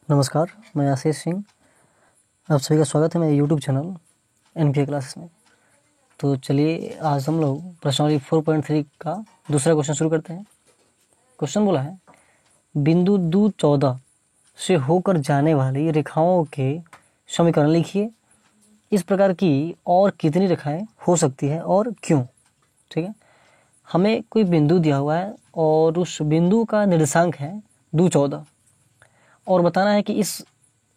नमस्कार, मैं आशीष सिंह। आप सभी का स्वागत है मेरे यूट्यूब चैनल एनपीए क्लासेस में। तो चलिए आज हम लोग प्रश्नावली 4.3 का दूसरा क्वेश्चन शुरू करते हैं। क्वेश्चन बोला है, बिंदु 2, 14 से होकर जाने वाली रेखाओं के समीकरण लिखिए। इस प्रकार की और कितनी रेखाएं हो सकती है और क्यों। ठीक है, हमें कोई बिंदु दिया हुआ है और उस बिंदु का निर्देशांक है 2, 14 और बताना है कि इस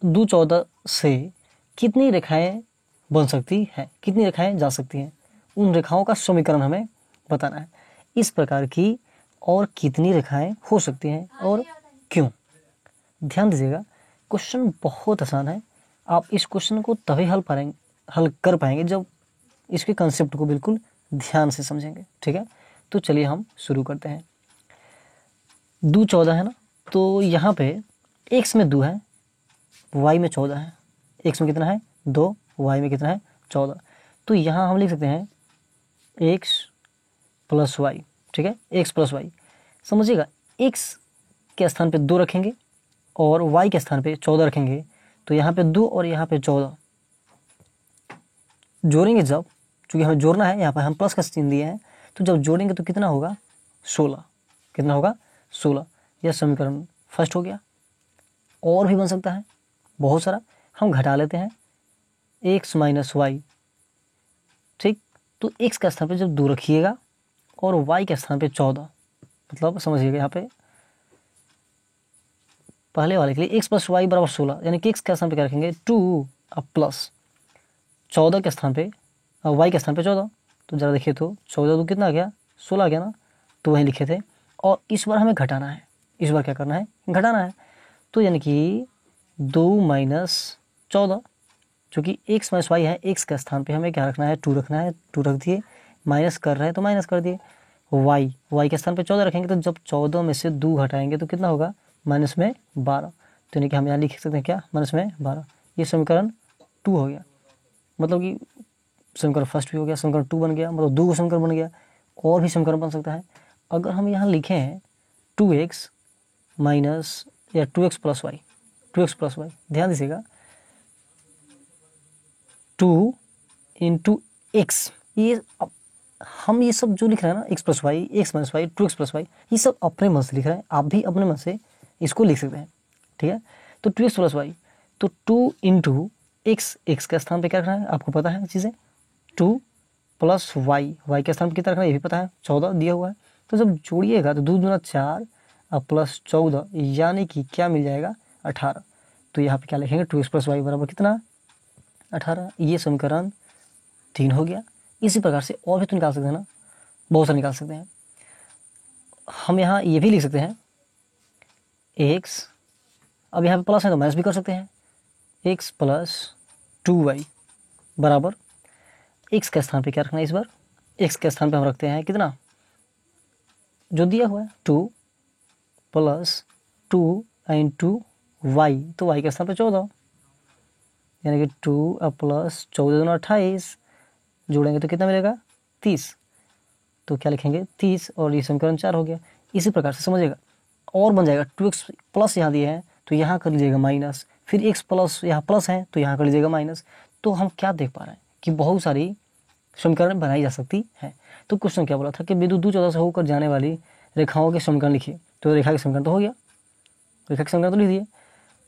2, 14 से कितनी रेखाएं बन सकती हैं, कितनी रेखाएं जा सकती हैं। उन रेखाओं का समीकरण हमें बताना है। इस प्रकार की और कितनी रेखाएं हो सकती हैं और क्यों। ध्यान दीजिएगा, क्वेश्चन बहुत आसान है। आप इस क्वेश्चन को तभी हल कर पाएंगे जब इसके कंसेप्ट को बिल्कुल ध्यान से समझेंगे। ठीक है, तो चलिए हम शुरू करते हैं। 2, 14 है ना, तो यहाँ पे x में 2 है, y में 14 है। x में कितना है 2, y में कितना है 14। तो यहाँ हम लिख सकते हैं x प्लस वाई। ठीक है, x प्लस वाई। समझिएगा, x के स्थान पे 2 रखेंगे और y के स्थान पे 14 रखेंगे, तो यहाँ पे 2 और यहाँ पे 14 जोड़ेंगे जब, चूँकि हमें जोड़ना है, यहाँ पर हम प्लस का चिन्ह दिए हैं, तो जब जोड़ेंगे तो कितना होगा 16। कितना होगा 16। यह समीकरण फर्स्ट हो गया। और भी बन सकता है बहुत सारा, हम घटा लेते हैं x माइनस वाई। ठीक, तो x के स्थान पे जब 2 रखिएगा और y के स्थान पे 14, मतलब समझिएगा यहाँ पे पहले वाले के लिए x प्लस वाई बराबर 16, यानी कि x के स्थान पे क्या रखेंगे 2 अब प्लस 14 के स्थान पे y के स्थान पे 14। तो जरा देखिए तो 14 तो कितना आ गया 16 आ गया ना, तो वहीं लिखे थे। और इस बार हमें घटाना है, इस बार क्या करना है घटाना है। तो यानी कि 2 माइनस 14, चूँकि x माइनस वाई है, x के स्थान पे हमें क्या रखना है 2 रखना है, 2 रख दिए। माइनस कर रहे हैं तो माइनस कर दिए। y के स्थान पे 14 रखेंगे, तो जब 14 में से 2 घटाएंगे तो कितना होगा माइनस में 12। तो यानी कि हम यहाँ लिख सकते हैं क्या माइनस में 12। ये समीकरण 2 हो गया, मतलब कि समीकरण फर्स्ट भी हो गया, समीकरण 2 बन गया, मतलब 2 समीकरण बन गया। और भी समीकरण बन सकता है। अगर हम यहाँ लिखें 2x माइनस या 2x plus Y, 2x plus Y, ध्यान दीजिएगा 2 इंटू एक्स, ये हम ये सब जो लिख रहे हैं ना x plus y, x minus y, 2x plus y, ये सब अपने मन से लिख रहे हैं। आप भी अपने मन से इसको लिख सकते हैं। ठीक है, तो 2x प्लस वाई, तो 2 इंटू एक्स, एक्स के स्थान पे क्या रखना है आपको पता है चीज़ें, 2 प्लस वाई, वाई के स्थान पर कितना रखना है ये भी पता है, 14 दिया हुआ है। तो जब जोड़िएगा तो 2 दूना 4 और प्लस 14, यानी कि क्या मिल जाएगा 18। तो यहाँ पे क्या लिखेंगे 2x प्लस वाई बराबर कितना 18। ये समीकरण 3 हो गया। इसी प्रकार से और भी तो निकाल सकते हैं ना, बहुत सारे निकाल सकते हैं। हम यहाँ ये भी लिख सकते हैं x, अब यहाँ पे प्लस है तो माइनस भी कर सकते हैं, x प्लस 2y बराबर x के स्थान पे क्या रखना है इस बार, x के स्थान पे हम रखते हैं कितना जो दिया हुआ है 2 प्लस 2 इंटू वाई, तो y के स्थान पे 14, यानी कि 2 प्लस 14 दूना 28, जोड़ेंगे तो कितना मिलेगा 30। तो क्या लिखेंगे 30 और ये समीकरण 4 हो गया। इसी प्रकार से समझिएगा और बन जाएगा 2x प्लस यहाँ दिए हैं तो यहाँ कर लीजिएगा माइनस, फिर x प्लस यहाँ प्लस है तो यहाँ कर लीजिएगा माइनस। तो हम क्या देख पा रहे हैं कि बहुत सारी समीकरण बनाई जा सकती है। तो क्वेश्चन क्या बोला था कि बिंदु 2, 14 से होकर जाने वाली रेखाओं के समीकरण लिखिए। तो रेखा के समीकरण तो हो गया, रेखा के समीकरण तो लिख दिए।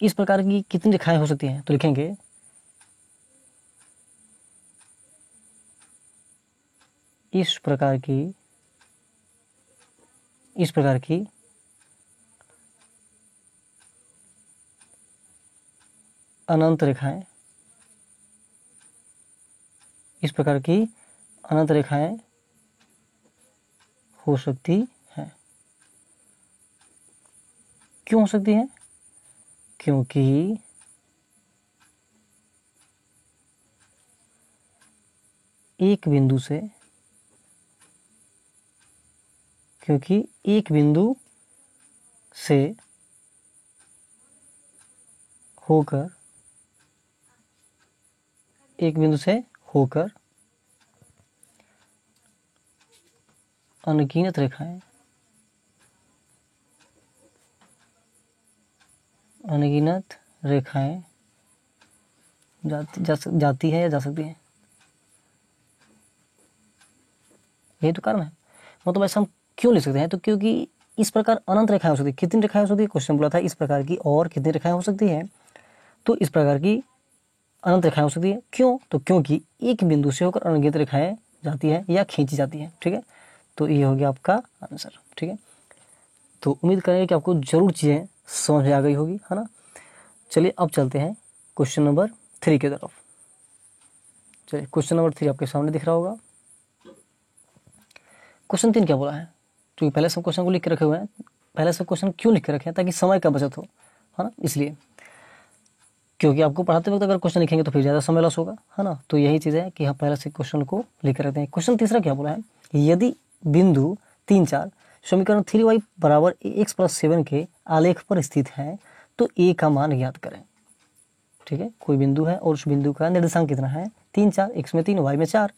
इस प्रकार की कितनी रेखाएं हो सकती हैं, तो लिखेंगे इस प्रकार की अनंत रेखाएं, इस प्रकार की अनंत रेखाएं हो सकती हैं। क्यों हो सकती हैं, क्योंकि एक बिंदु से होकर अनगिनत रेखाएं जाती है या जा सकती है, यही तो कारण है। मतलब ऐसा हम क्यों लिख सकते हैं, तो क्योंकि इस प्रकार अनंत रेखाएं हो सकती है। कितनी रेखाएं हो सकती है, क्वेश्चन बोला था इस प्रकार की, और कितनी रेखाएं हो सकती है, तो इस प्रकार की अनंत रेखाएं हो सकती है। क्यों, तो क्योंकि एक बिंदु से होकर अनगिनत रेखाएं जाती है या खींची जाती है। ठीक है, तो ये हो गया आपका आंसर। ठीक है, तो उम्मीद करेंगे कि आपको जरूर चीज़ें समझ में आ गई होगी, है ना। चलिए अब चलते हैं क्वेश्चन नंबर 3 की तरफ। चलिए क्वेश्चन नंबर 3 आपके सामने दिख रहा होगा। क्वेश्चन 3 क्या बोला है, क्योंकि पहले सब क्वेश्चन को लिख के रखे हुए हैं। पहले सब क्वेश्चन क्यों लिख के रखे हैं, ताकि समय का बचत हो, है ना, इसलिए। क्योंकि आपको पढ़ाते वक्त अगर क्वेश्चन लिखेंगे तो फिर ज़्यादा समय लॉस होगा, है ना। तो यही चीज़ है कि हम पहले से क्वेश्चन को लिख कर रखते हैं। क्वेश्चन तीसरा क्या बोला है, यदि बिंदु 3-4 समीकरण 3y बराबर x + 7 के आलेख पर स्थित है तो a का मान ज्ञात करें। ठीक है, कोई बिंदु है और उस बिंदु का निर्देशांक कितना है, 3-4, x में 3, y में 4।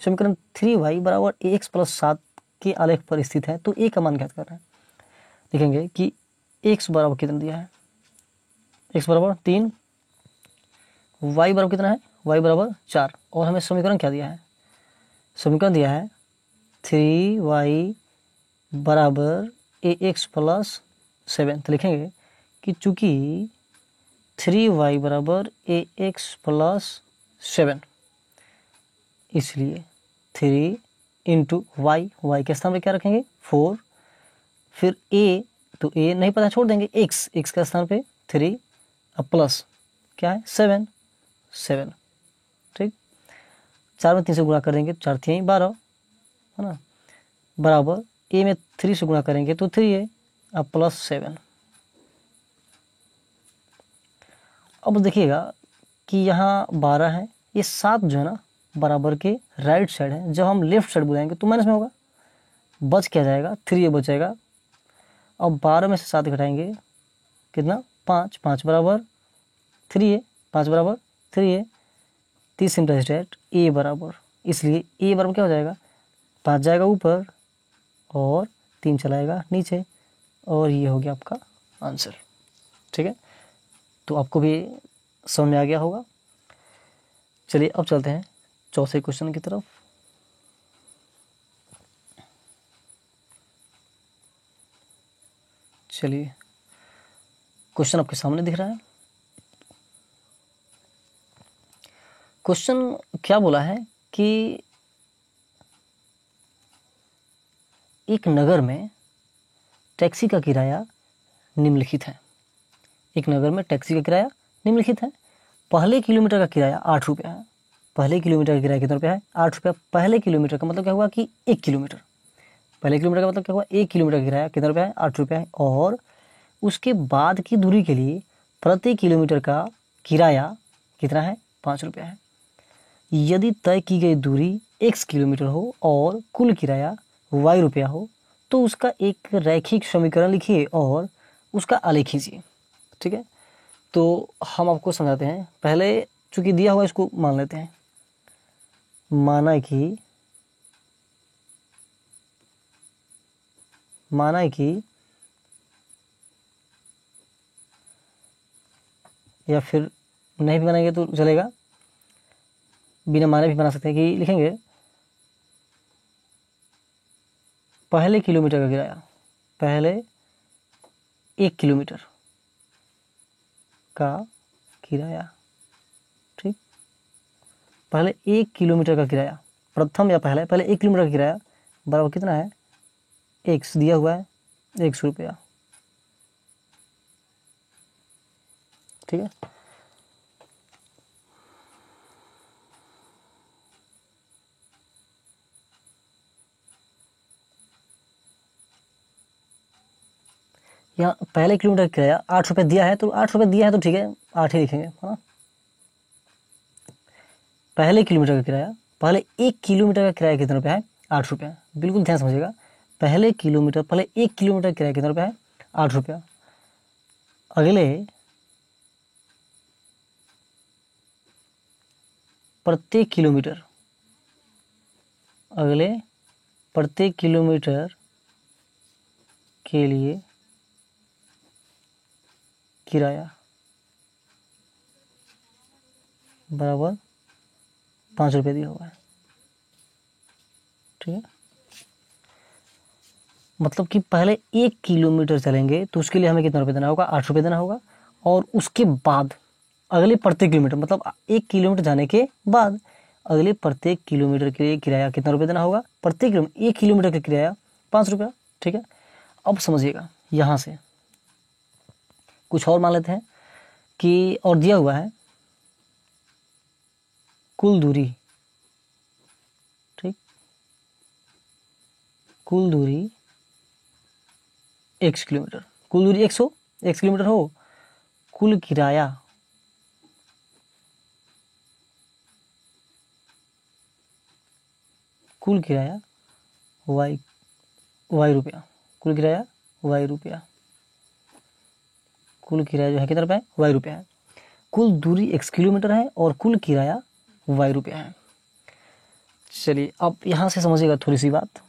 समीकरण 3y बराबर x + 7 के आलेख पर स्थित है तो a का मान ज्ञात करना है। लिखेंगे कि x बराबर कितना दिया है, x बराबर 3, y बराबर कितना है, y बराबर 4, और हमें समीकरण क्या दिया है, समीकरण दिया है 3y बराबर ax + 7। तो लिखेंगे कि चूंकि 3y बराबर ax + 7, इसलिए 3 इंटू y के स्थान पर क्या रखेंगे 4, फिर a, तो a नहीं पता छोड़ देंगे, x के स्थान पे 3, अब प्लस क्या है 7। ठीक, 4 में 3 से गुणा करेंगे तो 4 3 12, है ना, बराबर a में 3 से गुणा करेंगे तो 3 है, अब प्लस 7। अब देखिएगा कि यहाँ 12 है, ये 7 जो है ना बराबर के राइट साइड है, जब हम लेफ्ट साइड बुलाएंगे तो माइनस में होगा, बच क्या जाएगा 3 ये बचेगा। अब 12 में से 7 घटाएंगे कितना 5, 5 बराबर 3 है, 5 बराबर 3 है, 30 सिंप्लिसिटेड a बराबर, इसलिए a बराबर क्या हो जाएगा 5 जाएगा ऊपर और 3 चलाएगा नीचे, और ये हो गया आपका आंसर। ठीक है, तो आपको भी समझ में आ गया होगा। चलिए अब चलते हैं चौथे क्वेश्चन की तरफ। चलिए क्वेश्चन आपके सामने दिख रहा है। क्वेश्चन क्या बोला है कि एक नगर में टैक्सी का किराया निम्नलिखित है। एक नगर में टैक्सी का किराया निम्नलिखित है। पहले किलोमीटर का किराया 8 रुपया है। पहले किलोमीटर का किराया कितना रुपया है 8 रुपया। पहले किलोमीटर का मतलब क्या हुआ कि 1 किलोमीटर, पहले किलोमीटर का मतलब क्या हुआ 1 किलोमीटर का किराया कितना रुपया है 8 रुपया है। और उसके बाद की दूरी के लिए प्रति किलोमीटर का किराया कितना है 5 रुपया है। यदि तय की गई दूरी x किलोमीटर हो और कुल किराया y रुपया हो तो उसका एक रैखिक समीकरण लिखिए और उसका आलेख खींचिए। ठीक है, तो हम आपको समझाते हैं। पहले चूंकि दिया हुआ इसको मान लेते हैं। माना कि या फिर नहीं भी बनाएंगे तो चलेगा, बिना माने भी बना सकते हैं कि लिखेंगे पहले किलोमीटर का किराया, पहले 1 किलोमीटर का किराया। ठीक, पहले 1 किलोमीटर का किराया, प्रथम या पहले 1 किलोमीटर का किराया बराबर कितना है x दिया हुआ है 100 रुपया। ठीक है, यहाँ पहले किलोमीटर का किराया 8 रुपये दिया है, तो 8 रुपये दिया है तो ठीक है 8 ही लिखेंगे, है ना। पहले किलोमीटर का किराया, पहले 1 किलोमीटर का किराया कितना रुपया है 8 रुपया। बिल्कुल ध्यान समझिएगा, पहले 1 किलोमीटर का किराया कितना रुपया है 8 रुपया। अगले प्रत्येक किलोमीटर, अगले प्रत्येक किलोमीटर के लिए किराया बराबर 5 रुपये दिया हुआ है। ठीक है, मतलब कि पहले 1 किलोमीटर चलेंगे तो उसके लिए हमें कितना रुपये देना होगा, 8 रुपये देना होगा। और उसके बाद अगले प्रत्येक किलोमीटर, मतलब 1 किलोमीटर जाने के बाद अगले प्रत्येक किलोमीटर के लिए किराया कितना रुपये देना होगा, प्रत्येक किलोमीटर 1 किलोमीटर का किराया 5 रुपया। ठीक है, अब समझिएगा, यहाँ से कुछ और मान लेते हैं कि और दिया हुआ है कुल दूरी, ठीक, कुल दूरी x किलोमीटर, कुल दूरी x किलोमीटर हो, कुल किराया y रुपया, कुल किराया y रुपया, कुल किराया जो है कितना रुपया है, y रुपया है। कुल दूरी x किलोमीटर है और कुल किराया y रुपया है। चलिए अब यहाँ से समझिएगा थोड़ी सी बात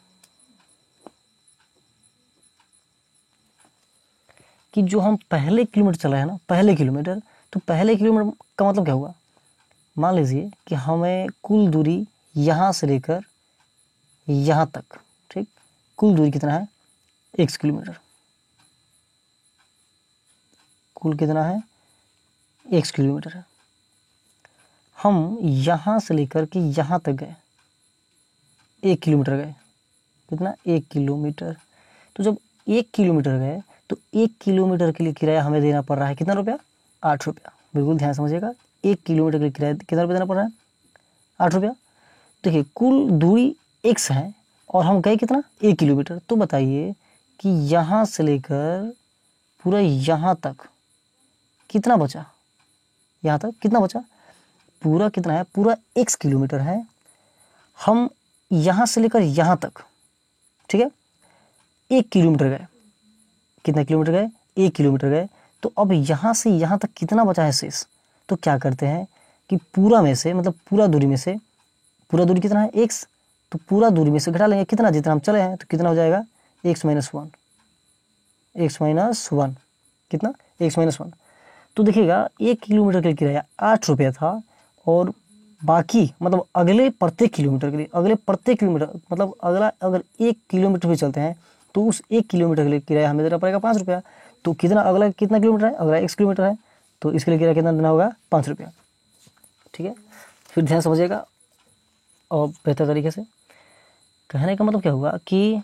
कि जो हम पहले किलोमीटर चला है ना, पहले किलोमीटर, तो पहले किलोमीटर का मतलब क्या हुआ, मान लीजिए कि हमें कुल दूरी यहाँ से लेकर यहाँ तक, ठीक, कुल दूरी कितना है, x किलोमीटर, कुल कितना है, x किलोमीटर है। हम यहाँ से लेकर के यहाँ तक गए, 1 किलोमीटर गए, कितना, 1 किलोमीटर। तो जब 1 किलोमीटर गए तो 1 किलोमीटर के लिए किराया हमें देना पड़ रहा है कितना रुपया, 8 रुपया। बिल्कुल ध्यान समझिएगा, 1 किलोमीटर के लिए किराया कितना रुपया देना पड़ रहा है, 8 रुपया। देखिए कुल दूरी x है और हम गए कितना, 1 किलोमीटर। तो बताइए कि यहाँ से लेकर पूरा यहाँ तक कितना बचा, यहाँ तक कितना बचा, पूरा कितना है, पूरा x किलोमीटर है। हम यहाँ से लेकर यहाँ तक, ठीक है, 1 किलोमीटर गए, कितना किलोमीटर गए, 1 किलोमीटर गए। तो अब यहाँ से यहाँ तक कितना बचा है शेष, तो क्या करते हैं कि पूरा में से, मतलब पूरा दूरी में से, पूरा दूरी कितना है x, तो पूरा दूरी में से घटा लेंगे कितना, जितना हम चले हैं, तो कितना हो जाएगा, x माइनस वन, कितना, x माइनस वन। तो देखिएगा 1 किलोमीटर के लिए किराया 8 रुपया था और बाकी मतलब अगले प्रत्येक किलोमीटर के लिए, अगले प्रत्येक किलोमीटर मतलब अगला अगर 1 किलोमीटर भी चलते हैं तो उस 1 किलोमीटर के लिए किराया हमें देना पड़ेगा 5 रुपया। तो कितना, अगला कितना किलोमीटर है, अगला x किलोमीटर है, तो इसके लिए किराया कितना देना होगा, 5 रुपया। ठीक है, फिर ध्यान समझिएगा और बेहतर तरीके से। कहने का मतलब क्या हुआ कि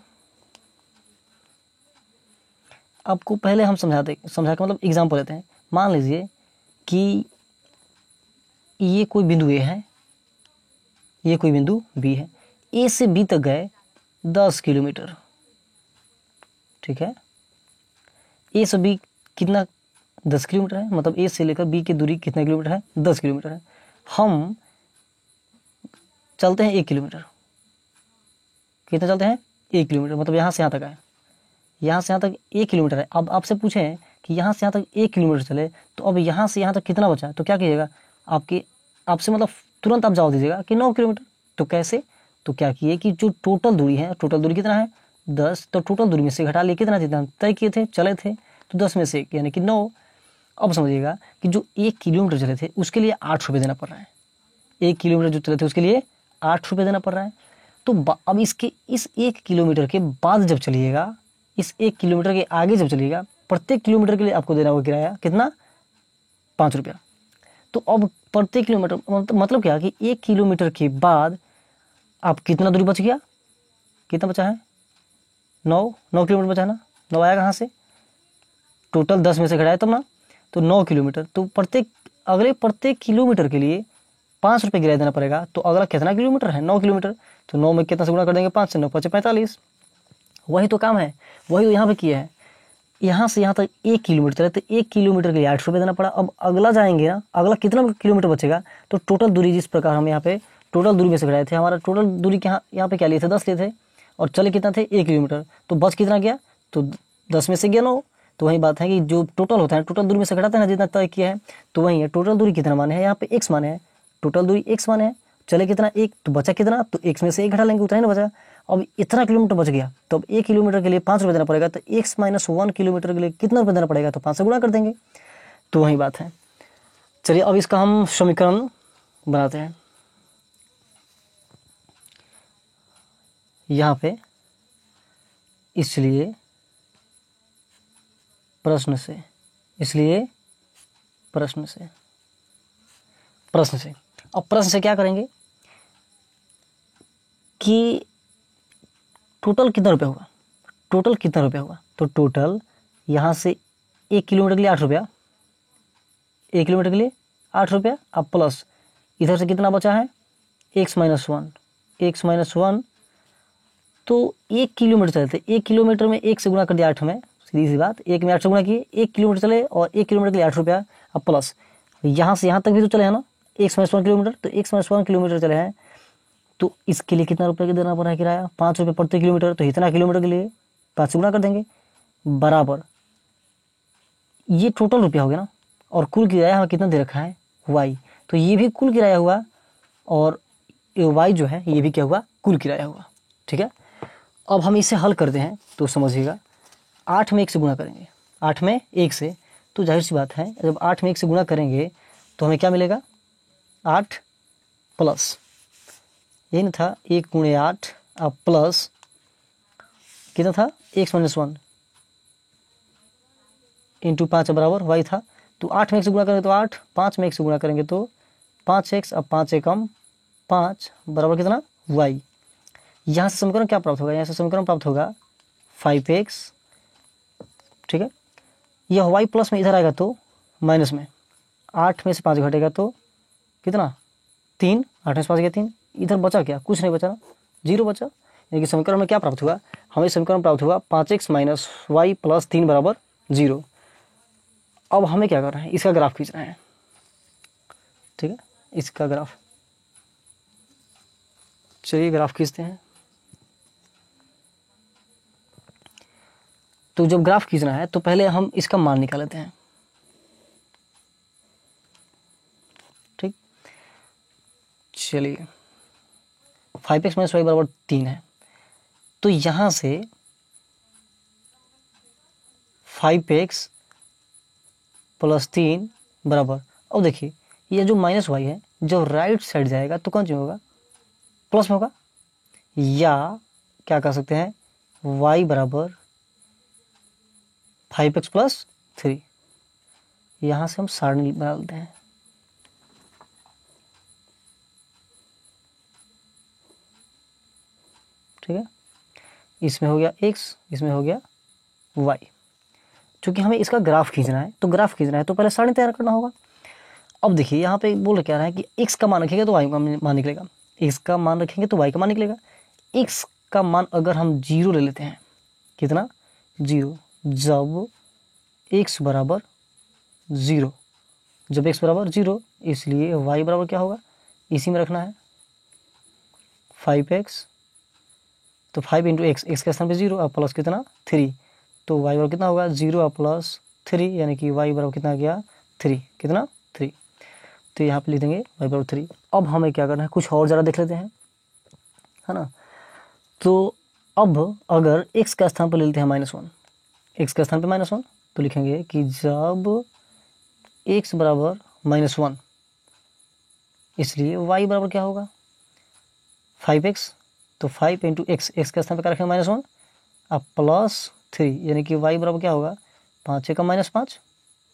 आपको पहले हम समझा के मतलब एग्जाम्पल लेते हैं। मान लीजिए कि ये कोई बिंदु A है, ये कोई बिंदु B है, A से B तक गए 10 किलोमीटर, ठीक है, A से B कितना, 10 किलोमीटर है, मतलब A से लेकर B की दूरी कितना किलोमीटर है, 10 किलोमीटर है। हम चलते हैं 1 किलोमीटर, कितना चलते हैं, 1 किलोमीटर, मतलब यहाँ से यहाँ तक आए, यहाँ से यहाँ तक 1 किलोमीटर है। अब आपसे पूछें कि यहाँ से यहाँ तक 1 किलोमीटर चले तो अब यहाँ से यहाँ तक कितना बचा है, तो क्या कीजिएगा, आपसे मतलब तुरंत आप जवाब दीजिएगा कि 9 किलोमीटर। तो कैसे, तो क्या किए कि जो टोटल दूरी है, टोटल दूरी कितना है, 10, तो टोटल दूरी में से घटा लिए कितना, जितना तय किए थे, चले थे, तो 10 में से यानी कि 9। अब समझिएगा कि जो 1 किलोमीटर चले थे उसके लिए 8 रुपये देना पड़ रहा है, 1 किलोमीटर जो चले थे उसके लिए 8 रुपये देना पड़ रहा है। तो अब इसके इस 1 किलोमीटर के बाद जब चलिएगा, इस 1 किलोमीटर के आगे जब चलिएगा, प्रत्येक किलोमीटर के लिए आपको देना होगा किराया कितना, 5 रुपया। तो अब प्रत्येक किलोमीटर मतलब क्या कि 1 किलोमीटर के बाद आप कितना दूरी बच गया, कितना बचा है, 9 किलोमीटर बचा है ना, 9 आया कहाँ से, टोटल 10 में से घटाया तब ना, तो 9 किलोमीटर। तो अगले प्रत्येक किलोमीटर के लिए 5 रुपये किराया देना पड़ेगा। तो अगला कितना किलोमीटर है, 9 किलोमीटर, तो 9 में कितना से गुणा कर देंगे, 5 से, 9 5 45। वही तो काम है, वही तो यहाँ पे किया है। यहाँ से यहाँ तक 1 किलोमीटर चले तो 1 किलोमीटर के लिए 8 रुपये देना पड़ा। अब अगला जाएंगे ना, अगला कितना किलोमीटर बचेगा, तो टोटल दूरी जिस प्रकार हम यहाँ पे टोटल दूरी में से घटाए थे, हमारा टोटल दूरी यहाँ पे क्या लिए थे, 10 लिए थे और चले कितना थे, 1 किलोमीटर, तो बच कितना गया, तो 10 में से गया 9। तो वही बात है कि जो टोटल होता है, टोटल दूरी में से घटाते हैं ना जितना तय किया है, तो वही है, टोटल दूरी कितना माने हैं, यहाँ पे x माने हैं, टोटल दूरी x माने हैं, चले कितना 1, तो बचा कितना, तो x में से 1 घटा लेंगे, उतना ही ना बचा। अब इतना किलोमीटर बच गया, तो अब 1 किलोमीटर के लिए 5 रुपये देना पड़ेगा, तो x माइनस 1 किलोमीटर के लिए कितना रुपये देना पड़ेगा, तो 5 से गुणा कर देंगे। तो वही बात है। चलिए अब इसका हम समीकरण बनाते हैं। यहाँ पे इसलिए प्रश्न से अब प्रश्न से क्या करेंगे कि टोटल कितना रुपया होगा, तो टोटल यहाँ से 1 किलोमीटर के लिए 8 रुपया, 1 किलोमीटर के लिए 8 रुपया। अब प्लस इधर से कितना बचा है x माइनस वन, तो 1 किलोमीटर चले थे, 1 किलोमीटर में 1 से गुणा कर दिया 8 में, सीधी सी बात, 1 में 8 से गुणा किए, 1 किलोमीटर चले और 1 किलोमीटर के लिए 8 रुपया। अब प्लस यहाँ से यहाँ तक भी तो चले हैं ना, x माइनस 1 किलोमीटर, तो x माइनस 1 किलोमीटर चले हैं, तो इसके लिए कितना रुपये देना पड़ रहा है किराया, 5 रुपये प्रति किलोमीटर, तो इतना किलोमीटर के लिए 5 से गुणा कर देंगे, बराबर ये टोटल रुपया हो गया ना, और कुल किराया हमें कितना दे रखा है y, तो ये भी कुल किराया हुआ, और y जो है ये भी क्या हुआ, कुल किराया हुआ। ठीक है, अब हम इसे हल करते हैं तो समझिएगा, 8 में 1 से गुणा करेंगे, 8 में 1 से, तो जाहिर सी बात है जब 8 में 1 से गुणा करेंगे तो हमें क्या मिलेगा, 8 प्लस, ये नहीं था 1 गुणे 8, अब प्लस कितना था x माइनस 1 इंटू 5 बराबर y था, तो 8 में 1 से गुणा करेंगे तो 8, 5 में 1 से गुणा करेंगे तो 5x, अब 5 एकम 5 बराबर कितना y। यहाँ से समीकरण क्या प्राप्त होगा, यहाँ से समीकरण प्राप्त होगा 5x। ठीक है, यह y प्लस में इधर आएगा तो माइनस में, 8 में से 5 घटेगा तो कितना 3, 8 में से 5 गया 3, इधर बचा क्या, कुछ नहीं बचा ना, 0 बचा। यानी कि समीकरण में क्या प्राप्त हुआ, हमें समीकरण प्राप्त हुआ 5x माइनस वाई प्लस 3 बराबर 0। अब हमें क्या करना है, इसका ग्राफ खींचना है। ठीक है, इसका ग्राफ, चलिए ग्राफ खींचते हैं। तो जब ग्राफ खींचना है तो पहले हम इसका मान निकाल लेते हैं। ठीक, चलिए 5x माइनस वाई बराबर 3 है, तो यहां से 5x प्लस 3 बराबर, अब देखिए ये जो माइनस वाई है जो राइट साइड जाएगा तो कौन सी होगा, प्लस में होगा, या क्या कर सकते हैं y बराबर 5x प्लस 3, यहां से हम सारणी बना लेते हैं। ठीक है, इसमें हो गया x, इसमें हो गया y। चूंकि हमें इसका ग्राफ खींचना है तो पहले सारणी तैयार करना होगा। अब देखिए यहाँ पे बोल क्या रहा है कि x का मान रखेंगे तो y का मान निकलेगा, x का मान रखेंगे तो y का मान निकलेगा। x का मान अगर हम 0 ले लेते हैं, कितना 0, जब x बराबर 0, जब x बराबर 0, इसलिए y बराबर क्या होगा, इसी में रखना है 5x, तो 5 इंटू एक्स, एक्स के स्थान पे 0 और प्लस कितना 3, तो y बराबर कितना होगा 0 और प्लस 3, यानी कि y बराबर कितना गया 3, कितना 3, तो यहाँ पे लिख देंगे y बराबर 3। अब हमें क्या करना है, कुछ और ज़रा देख लेते हैं, है ना। तो अब अगर x का स्थान पर ले लेते हैं -1, x का स्थान पे -1, तो लिखेंगे कि जब x बराबर -1, इसलिए y बराबर क्या होगा 5x, तो 5 इंटू एक्स, एक्स के स्थान पर क्या रखेंगे -1 अब प्लस 3, यानी कि y बराबर क्या होगा 5 एकम -5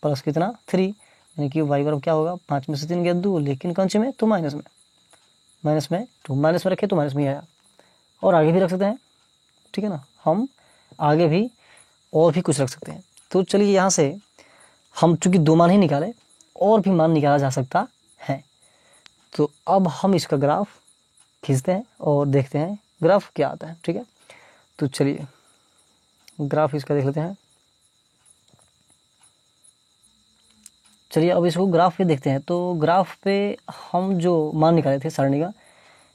प्लस कितना 3, यानी कि y बराबर क्या होगा 5 में से 3 गया 2, लेकिन कौन से में, तो माइनस में, तो माइनस में रखे तो माइनस में ही आया। और आगे भी रख सकते हैं, ठीक है ना, हम आगे भी और भी कुछ रख सकते हैं। तो चलिए यहाँ से हम चूंकि 2 मान ही निकाले, और भी मान निकाला जा सकता है। तो अब हम इसका ग्राफ खींचते हैं और देखते हैं ग्राफ क्या आता है। ठीक है, तो चलिए ग्राफ इसका देख लेते हैं। चलिए अब इसको ग्राफ पे देखते हैं। तो ग्राफ पे हम जो मान निकाले थे सारणी का,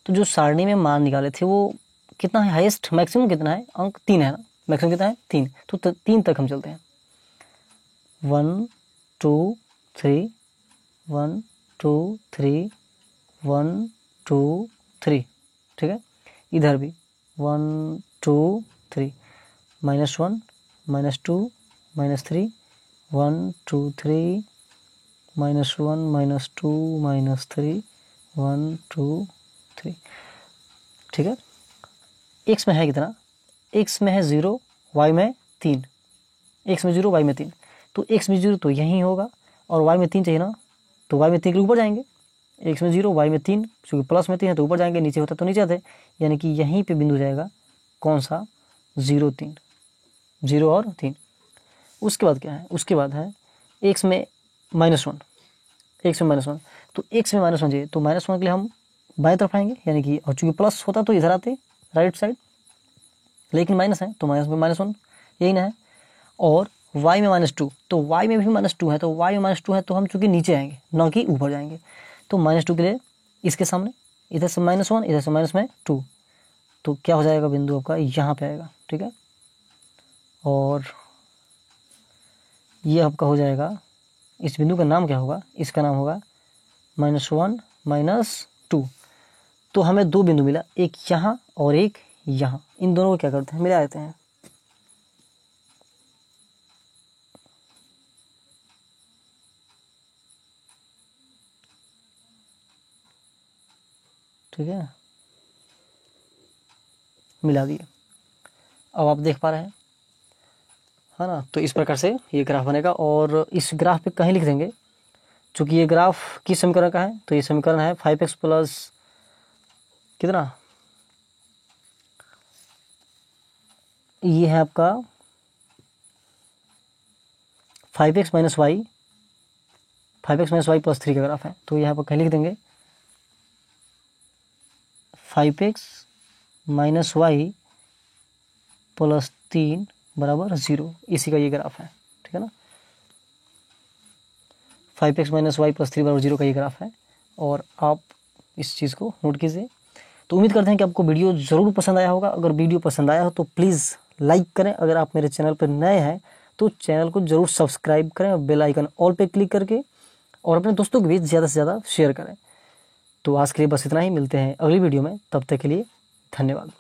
तो जो सारणी में मान निकाले थे वो कितना है, हाईएस्ट मैक्सिमम कितना है, अंक 3 है ना, मैक्सिमम कितना है 3, तो 3 तक हम चलते हैं, 1 2 3, 1 2 3, 1 2 3। ठीक है, इधर भी 1 2 3, -1 -2 -3, 1 2 3, -1 -2 -3, 1 2 3, ठीक है। x में है कितना, x में है 0, y में 3, x में 0 y में 3, तो x में 0 तो यहीं होगा और y में 3 चाहिए ना, तो y में 3 के ऊपर जाएंगे, x में 0 y में 3, क्योंकि प्लस में 3 है तो ऊपर जाएंगे, नीचे होता तो नीचे आते, यानी कि यहीं पे बिंदु जाएगा कौन सा, 0 3, 0 और 3। उसके बाद क्या है, उसके बाद है x में -1, x में -1, तो x में -1 चाहिए, तो -1 के लिए हम बाएं तरफ आएंगे, यानी कि और चूंकि प्लस होता तो इधर आते राइट साइड, लेकिन माइनस है तो माइनस में -1 यही ना है। और y में -2, तो y में भी -2 है, तो y में -2 है तो हम चूंकि नीचे आएंगे ना कि ऊपर जाएंगे, तो -2 के लिए इसके सामने इधर से -1 इधर से -2, तो क्या हो जाएगा बिंदु आपका यहाँ पे आएगा, ठीक है। और ये आपका हो जाएगा, इस बिंदु का नाम क्या होगा, इसका नाम होगा -1 -2। तो हमें दो बिंदु मिला, एक यहाँ और एक यहाँ, इन दोनों को क्या करते हैं, मिला देते हैं। ठीक है, मिला दिए, अब आप देख पा रहे हैं, है ना। तो इस प्रकार से ये ग्राफ बनेगा और इस ग्राफ पे कहीं लिख देंगे, चूंकि ये ग्राफ किस समीकरण का है, तो ये समीकरण है 5x प्लस कितना, ये है आपका 5x minus y, 5x minus y plus 3 का ग्राफ है। तो यहाँ पर कहीं लिख देंगे 5x माइनस वाई प्लस 3 बराबर 0, इसी का ये ग्राफ है, ठीक है ना। 5x माइनस वाई प्लस 3 बराबर 0 का ये ग्राफ है, और आप इस चीज़ को नोट कीजिए। तो उम्मीद करते हैं कि आपको वीडियो ज़रूर पसंद आया होगा। अगर वीडियो पसंद आया हो तो प्लीज़ लाइक करें, अगर आप मेरे चैनल पर नए हैं तो चैनल को ज़रूर सब्सक्राइब करें और बेल आइकन ऑल पे क्लिक करके, और अपने दोस्तों के बीच ज़्यादा से ज़्यादा शेयर करें। तो आज के लिए बस इतना ही, मिलते हैं अगली वीडियो में, तब तक के लिए धन्यवाद।